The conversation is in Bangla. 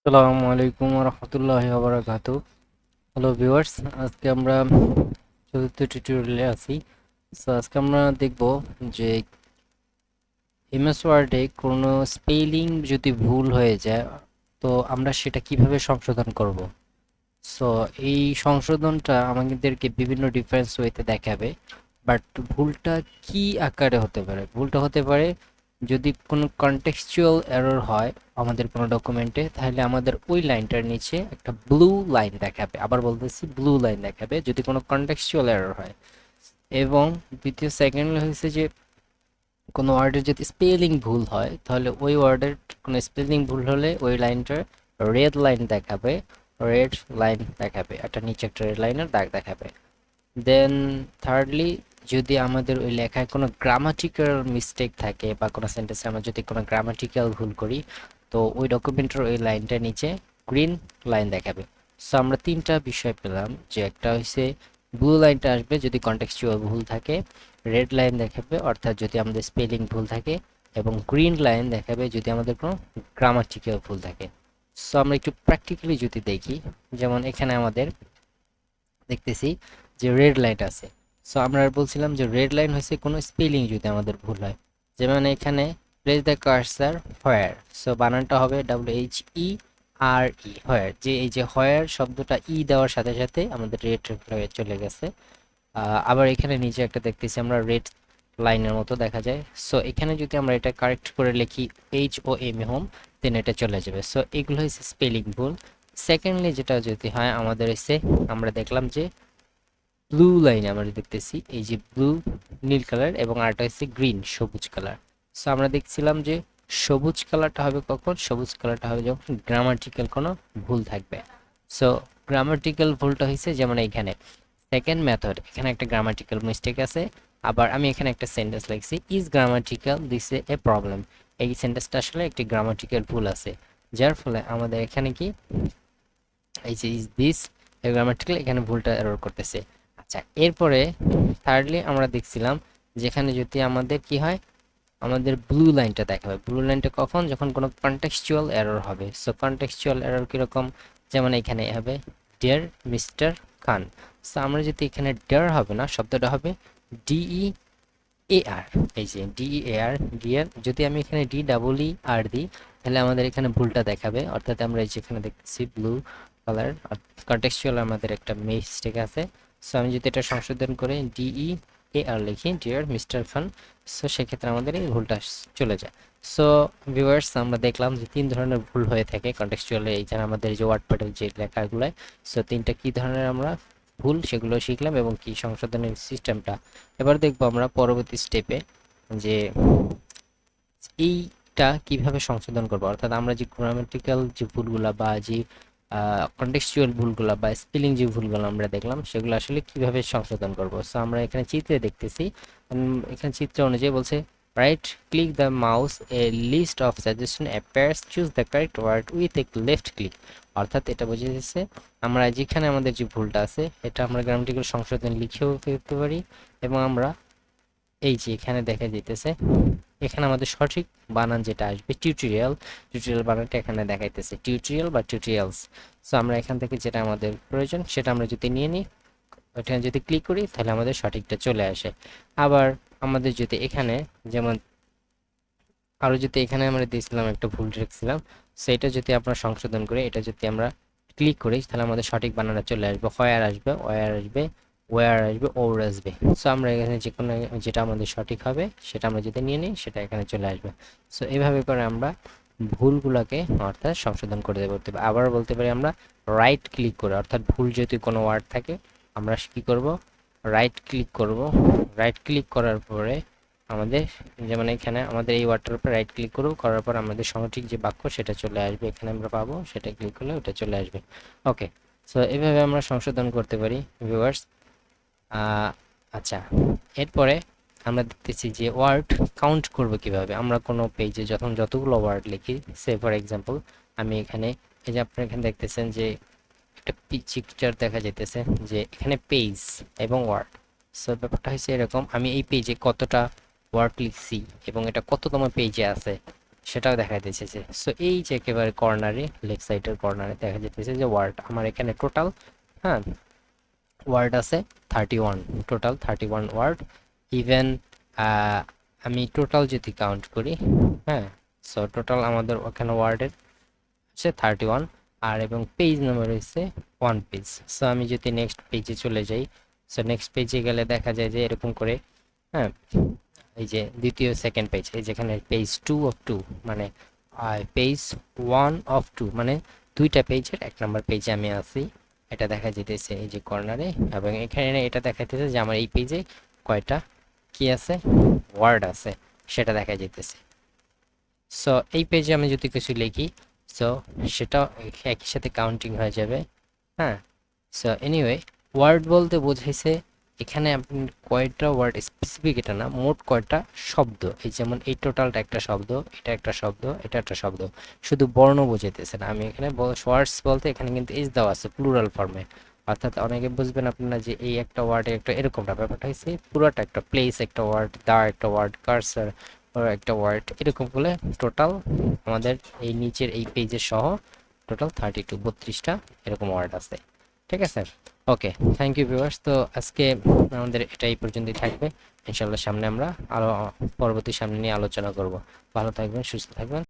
আসসালামু আলাইকুম রহমতুল্লাহি ওয়া বারাকাতু। হ্যালো ভিউয়ার্স, আজকে আমরা চতুর্থ টিউটোরিয়ালে আছি। সো আজকে আমরা দেখব যে এমএস ওয়ার্ডে কোনো স্পেলিং যদি ভুল হয়ে যায়, তো আমরা সেটা কিভাবে সংশোধন করব। সো এই সংশোধনটা আমাদেরকে বিভিন্ন ডিফারেন্স ওয়েতে দেখাবে। বাট ভুলটা কি আকারে হতে পারে? ভুলটা হতে পারে যদি কোনো কনটেক্সচুয়াল এরর হয় আমাদের কোনো ডকুমেন্টে, তাহলে আমাদের ওই লাইনটার নিচে একটা ব্লু লাইন দেখাবে। আবার বলতেছি, ব্লু লাইন দেখাবে যদি কোনো কনটেক্সচুয়াল এরর হয়। এবং দ্বিতীয় সেকেন্ড হয়েছে যে কোনো ওয়ার্ডের যদি স্পেলিং ভুল হয়, তাহলে ওই ওয়ার্ডের কোনো স্পেলিং ভুল হলে ওই লাইনটার রেড লাইন দেখাবে। রেড লাইন দেখাবে, একটা নিচে একটা রেড লাইনের দাগ দেখাবে। দেন থার্ডলি, যদি আমাদের ওই লেখায় কোনো গ্রামাটিক্যাল মিস্টেক থাকে বা কোনো সেন্টেন্সে আমরা যদি কোনো গ্রামাটিক্যাল ভুল করি, তো ওই ডকুমেন্টের ওই লাইনটার নিচে গ্রিন লাইন দেখাবে। সো আমরা তিনটা বিষয় পেলাম, যে একটা হচ্ছে ব্লু লাইনটা আসবে যদি কনটেক্সচুয়াল ভুল থাকে, রেড লাইন দেখাবে অর্থাৎ যদি আমাদের স্পেলিং ভুল থাকে, এবং গ্রিন লাইন দেখাবে যদি আমাদের কোনো গ্রামাটিক্যাল ভুল থাকে। সো আমরা একটু প্র্যাকটিক্যালি যদি দেখি, যেমন এখানে আমাদের দেখতেছি যে রেড লাইট আছে। সো আমরা বলছিলাম যে রেড লাইন হচ্ছে কোনো স্পেলিং যদি আমাদের ভুল হয়, যেমন এখানে place the cursor where. So বানানটা হবে WHERE, হোয়ার। যে এই যে হোয়ার শব্দটা দেওয়ার সাথে সাথে আমাদের রেড হয়ে চলে গেছে। আবার এখানে নিচে একটা দেখতেছি আমরা রেড লাইনের মতো দেখা যায়। সো এখানে যদি আমরা এটা কারেক্ট করে লিখি HOM, দেন এটা চলে যাবে। সো এগুলো হচ্ছে স্পেলিং ভুল। সেকেন্ডলি যেটা যদি হয় আমাদের হচ্ছে, আমরা দেখলাম যে ব্লু লাইনে আমরা দেখতেছি এই যে ব্লু নীল কালার, এবং আরেকটা হচ্ছে গ্রিন সবুজ কালার। সো আমরা দেখছিলাম যে সবুজ কালারটা হবে কখন? সবুজ কালারটা হবে যখন গ্রামাটিক্যাল কোনো ভুল থাকবে। সো গ্রামাটিক্যাল ভুলটা হয়েছে যেমন এইখানে সেকেন্ড মেথড, এখানে একটা গ্রামাটিক্যাল মিস্টেক আছে। আবার আমি এখানে একটা সেন্টেন্স লিখছি, is grammatical this A problem. এই সেন্টেন্সটা আসলে একটি গ্রামাটিক্যাল ভুল আছে, যার ফলে আমাদের এখানে কি এই যে ইজ দিস গ্রামাটিক্যাল, এখানে ভুলটা এরর করতেছে। আচ্ছা, এরপরে থার্ডলি আমরা দেখছিলাম যেখানে যদি আমাদের কি হয়, আমাদের ব্লু লাইনটা দেখাবে। ব্লু লাইনটা কখন? যখন কোনো কনটেক্সচুয়াল এরর হবে। সো কনটেক্সচুয়াল এরর কিরকম? যেমন এখানে হবে ডিয়ার মিস্টার খান। সো আমরা যদি এখানে ডিয়ার হবে না, শব্দটা হবে DEAR। এই যে DEAR, ডিয়ার। যদি আমি এখানে DEER দিই, তাহলে আমাদের এখানে ভুলটা দেখাবে। অর্থাৎ আমরা এই যেখানে দেখতেছি ব্লু কালার, কনটেক্সচুয়াল আমাদের একটা মিস্টেক আছে। সো আমি যদি এটা সংশোধন করে DEAR লিখি, ডিয়ার মিস্টার খান, সো সেক্ষেত্রে আমাদের এই ভুলটা চলে যায়। সো ভিউয়ার্স, আমরা দেখলাম যে তিন ধরনের ভুল হয়ে থাকে কনটেক্সচুয়ালে, এইখানে আমাদের যে ওয়ার্ডপ্যাডের যে লেখাগুলো। সো তিনটা কি ধরনের আমরা ভুল সেগুলো শিখলাম, এবং কি সংশোধনের সিস্টেমটা। এবার দেখবো আমরা পরবর্তী স্টেপে যে এইটা কিভাবে সংশোধন করবো। অর্থাৎ আমরা যে গ্রামাটিক্যাল যে ভুলগুলা বা যে কন্টেক্সচুয়াল ভুলগুলা বা স্পেলিং যে ভুলগুলো আমরা দেখলাম, সেগুলো আসলে কিভাবে সংশোধন করব। সো আমরা এখানে চিত্রে দেখতেছি, এখানে চিত্র অনুযায়ী বলছে right click the mouse, a list of suggestion appears, choose the correct word with a left click. অর্থাৎ এটা বোঝা যাচ্ছে আমরা যেখানে আমাদের যে ভুলটা আছে এটা আমরা গ্রামাটিক্যাল সংশোধন লিখেও ফেলতে পারি, এবং আমরা এই যে এখানে দেখা যাইতেছে এখানে আমাদের সঠিক বানান যেটা আসবে টিউটোরিয়াল, টিউটোরিয়াল বানানটা এখানে দেখাইতেছে টিউটোরিয়াল বা টিউটোরিয়ালস। সো আমরা এখান থেকে যেটা আমাদের প্রয়োজন সেটা আমরা যদি নিয়ে নিই, ওখানে যদি ক্লিক করি, তাহলে আমাদের সঠিকটা চলে আসে। আবার আমাদের যদি এখানে যেমন আরও যদি এখানে আমরা দিয়েছিলাম একটা ভুল রেখেছিলাম, সেটা যদি আমরা সংশোধন করি, এটা যদি আমরা ক্লিক করি, তাহলে আমাদের সঠিক বানানটা চলে আসবে। হোয়ার আসবে, ওয়ার আসবে, ওয়ার আসবে, ওর আসবে। সো আমরা এখানে যে কোনো যেটা আমাদের সঠিক হবে সেটা আমরা যদি নিয়ে নিই, সেটা এখানে চলে আসবে। সো এইভাবে করে আমরা ভুলগুলোকে অর্থাৎ সংশোধন করে বলতে পারি। আবার বলতে পারি আমরা রাইট ক্লিক করে, অর্থাৎ ভুল যদি কোনো ওয়ার্ড থাকে আমরা কি করব, রাইট ক্লিক করব। রাইট ক্লিক করার পরে আমাদের যেমন এখানে আমাদের এই ওয়ার্ডটার উপর রাইট ক্লিক করব, করার পর আমাদের সঠিক যে বাক্য সেটা চলে আসবে, এখানে আমরা পাবো, সেটা ক্লিক করলে ওটা চলে আসবে। ওকে, সো এভাবে আমরা সংশোধন করতে পারি ভিউয়ার্স। আচ্ছা, এরপরে আমরা দেখতেছি যে ওয়ার্ড কাউন্ট করব কিভাবে। আমরা কোনো পেজে যখন যতগুলো ওয়ার্ড লিখি, সে ফর এক্সাম্পল আমি এখানে এই যে আপনারা এখানে দেখতেছেন যে একটা পিকচার দেখা যাইতেছে যে এখানে পেজ এবং ওয়ার্ড। সো ব্যাপারটা হচ্ছে এরকম, আমি এই পেজে কতটা ওয়ার্ড লিখছি এবং এটা কততম পেজে আছে সেটাও দেখা যাচ্ছে যে সো এই যে একেবারে কর্নারে লেফট সাইডের কর্নারে দেখা যাচ্ছে যে ওয়ার্ড আমার এখানে টোটাল, হ্যাঁ, ওয়ার্ড আছে 31, টোটাল 31 ওয়ার্ড। ইভেন আমি টোটাল যদি কাউন্ট করি, হ্যাঁ, সো টোটাল আমাদের ওখানে ওয়ার্ডের হচ্ছে 31, আর এবং পেজ নাম্বার হচ্ছে 1 পেজ। সো আমি যদি নেক্সট পেজে চলে যাই, সো নেক্সট পেজে গেলে দেখা যায় যে এরকম করে, হ্যাঁ, এই যে দ্বিতীয় সেকেন্ড পেজ, এই যেখানে পেজ 2 of 2, মানে পেজ 1 of 2, মানে দুইটা পেজের 1 নম্বর পেজে আমি আছি, এটা দেখা যেতেছে এই যে কর্নারে। এবং এখানে এটা দেখাইতেছে যে আমার এই পেজে কয়টা কি আছে, ওয়ার্ড আছে, সেটা দেখা যেতেছে। সো এই পেজে আমি যদি কিছু লিখি, সো সেটা একই সাথে কাউন্টিং হয়ে যাবে, হ্যাঁ। সো এনিওয়ে, ওয়ার্ড বলতে বোঝাইছে এখানে আপনি কয়টা ওয়ার্ড, স্পেসিফিক এটা না, মোট কয়টা শব্দ। এই যেমন এই টোটালটা একটা শব্দ, এটা একটা শব্দ, এটা একটা শব্দ, শুধু বর্ণ বোঝাইতেছে না। আমি এখানে ওয়ার্ডস বলতে এখানে কিন্তু এস দেওয়া আছে প্লুরাল ফর্মে, অর্থাৎ অনেকে বুঝবেন আপনারা যে এই একটা ওয়ার্ডে একটা এরকমটা, ব্যাপারটা হচ্ছে পুরোটা একটা প্লেস একটা ওয়ার্ড, দা একটা ওয়ার্ড, কার্সার একটা ওয়ার্ড, এরকম বলে টোটাল আমাদের এই নিচের এই পেজের সহ টোটাল 32 এরকম ওয়ার্ড আছে। ঠিক আছে, ওকে, থ্যাংক ইউ ভিউয়ার্স। তো আজকে আমাদের এটা এই পর্যন্তই থাকবে। ইনশাল্লাহ সামনে আমরা আরো পরবর্তী সামনে নিয়ে আলোচনা করব। ভালো থাকবেন, সুস্থ থাকবেন।